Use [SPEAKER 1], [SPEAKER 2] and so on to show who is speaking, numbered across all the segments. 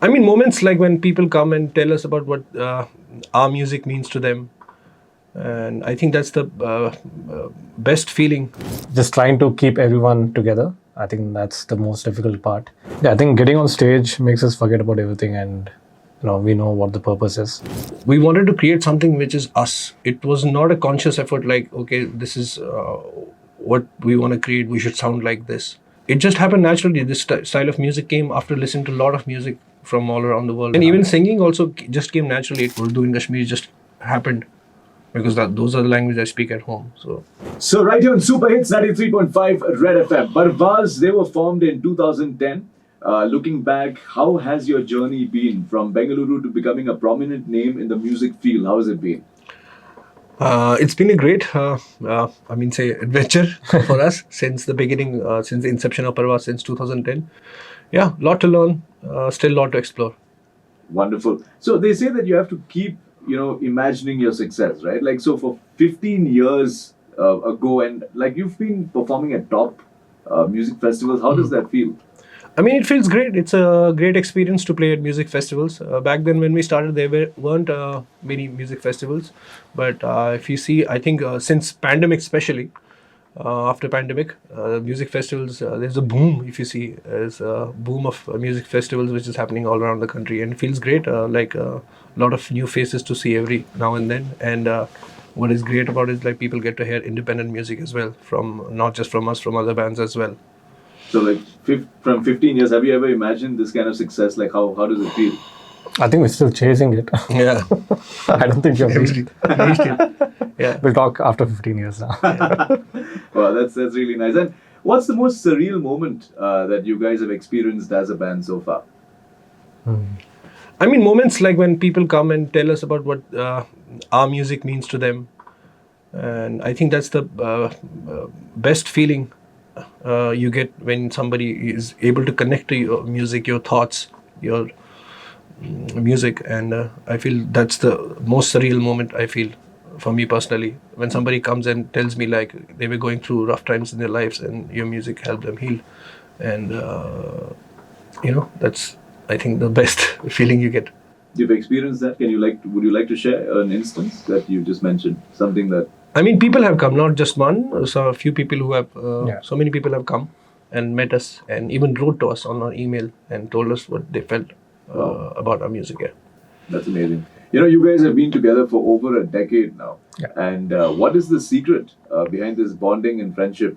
[SPEAKER 1] I mean, moments like when people come and tell us about what our music means to them. And I think that's the best feeling.
[SPEAKER 2] Just trying to keep everyone together. I think that's the most difficult part. Yeah, I think getting on stage makes us forget about everything, and we know what the purpose is.
[SPEAKER 1] We wanted to create something which is us. It was not a conscious effort like, okay, this is what we want to create, we should sound like this. It just happened naturally. This style of music came after listening to a lot of music from all around the world. And even singing also just came naturally. Urdu and Kashmiri just happened because those are the languages I speak at home.
[SPEAKER 3] So right here on Super Hits 93.5 Red FM, Parvaaz, they were formed in 2010. Looking back, how has your journey been from Bengaluru to becoming a prominent name in the music field? How has it been?
[SPEAKER 1] It's been a great, adventure for us since the beginning, since the inception of Parvaaz since 2010. Yeah, lot to learn, still lot to explore.
[SPEAKER 3] Wonderful. So they say that you have to keep, imagining your success, right? Like, so for 15 years ago, and like you've been performing at top music festivals, how does that feel?
[SPEAKER 1] I mean, it feels great. It's a great experience to play at music festivals. Back then when we started, there weren't many music festivals. But if you see, I think since pandemic especially, after pandemic, music festivals, there's a boom. If you see, there's a boom of music festivals which is happening all around the country, and it feels great. Like a lot of new faces to see every now and then. And what is great about it is like people get to hear independent music as well, from not just from us, from other bands as well.
[SPEAKER 3] So like from 15 years, have you ever imagined this kind of success? Like how does it feel?
[SPEAKER 2] I think we're still chasing it.
[SPEAKER 1] Yeah.
[SPEAKER 2] I don't think you're reached
[SPEAKER 1] it. Yeah.
[SPEAKER 2] We'll talk after 15 years now.
[SPEAKER 3] Well, that's really nice. And what's the most surreal moment that you guys have experienced as a band so far?
[SPEAKER 1] I mean, moments like when people come and tell us about what our music means to them. And I think that's the best feeling you get when somebody is able to connect to your music, your thoughts, your music. And I feel that's the most surreal moment I feel for me personally, when somebody comes and tells me like they were going through rough times in their lives and your music helped them heal. And that's, I think, the best feeling you get.
[SPEAKER 3] You've experienced that. Would you like to share an instance that you just mentioned, something that?
[SPEAKER 1] I mean, people have come, not just one. So a few people who have, so many people have come and met us and even wrote to us on our email and told us what they felt about our music. Yeah.
[SPEAKER 3] That's amazing. You guys have been together for over a decade now.
[SPEAKER 2] Yeah.
[SPEAKER 3] And what is the secret behind this bonding and friendship?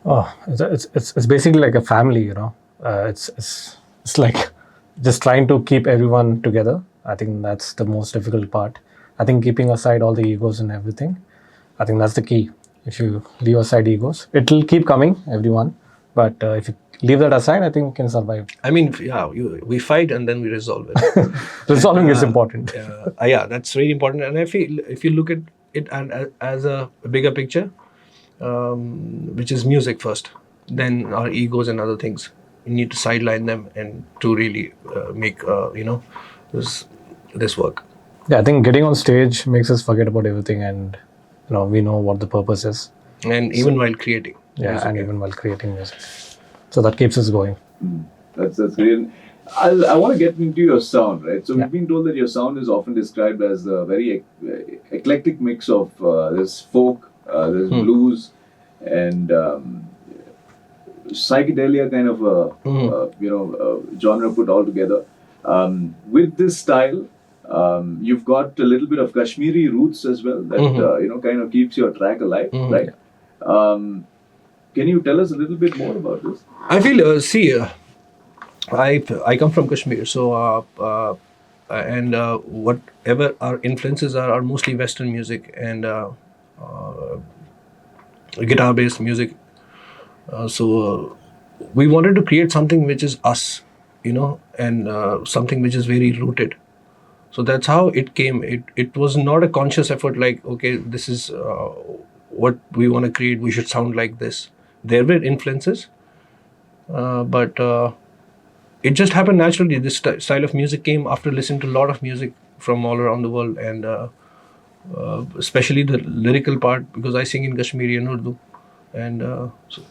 [SPEAKER 2] Oh, it's basically like a family, It's like just trying to keep everyone together. I think that's the most difficult part. I think keeping aside all the egos and everything, I think that's the key. If you leave aside egos, it'll keep coming, everyone. But if you leave that aside, I think we can survive.
[SPEAKER 1] I mean, we fight and then we resolve it.
[SPEAKER 2] Resolving is important.
[SPEAKER 1] Yeah, that's really important. And I feel if you look at it as a bigger picture, which is music first, then our egos and other things, you need to sideline them and to really make this work.
[SPEAKER 2] Yeah, I think getting on stage makes us forget about everything, and we know what the purpose is.
[SPEAKER 1] And even while creating.
[SPEAKER 2] Yeah, even while creating music. So that keeps us going.
[SPEAKER 3] That's great. I want to get into your sound, right? So we've been told that your sound is often described as a very eclectic mix of there's folk, there's blues, and psychedelia kind of a genre put all together. With this style, you've got a little bit of Kashmiri roots as well that kind of keeps your track alive, right? Can you tell us a little bit more about this?
[SPEAKER 1] I feel, I come from Kashmir, so and whatever our influences are mostly Western music and guitar-based music. So we wanted to create something which is us, and something which is very rooted. So that's how it came. It was not a conscious effort like, okay, this is what we want to create, we should sound like this. There were influences, but it just happened naturally. This style of music came after listening to a lot of music from all around the world, and especially the lyrical part, because I sing in Kashmiri and Urdu, and so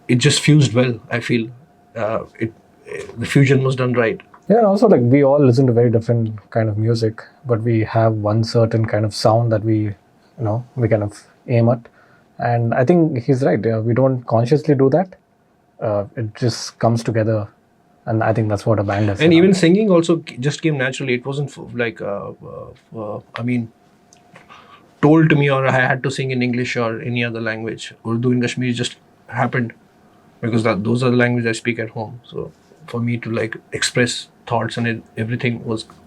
[SPEAKER 1] it just fused well. I feel the fusion was done right.
[SPEAKER 2] Yeah, and also like we all listen to very different kind of music, but we have one certain kind of sound that we kind of aim at. And I think he's right. Yeah, we don't consciously do that. It just comes together, and I think that's what a band is.
[SPEAKER 1] And even singing also just came naturally. It wasn't like I mean, told to me, or I had to sing in English or any other language. Urdu and Kashmiri just happened because those are the languages I speak at home. So for me to like express thoughts and everything was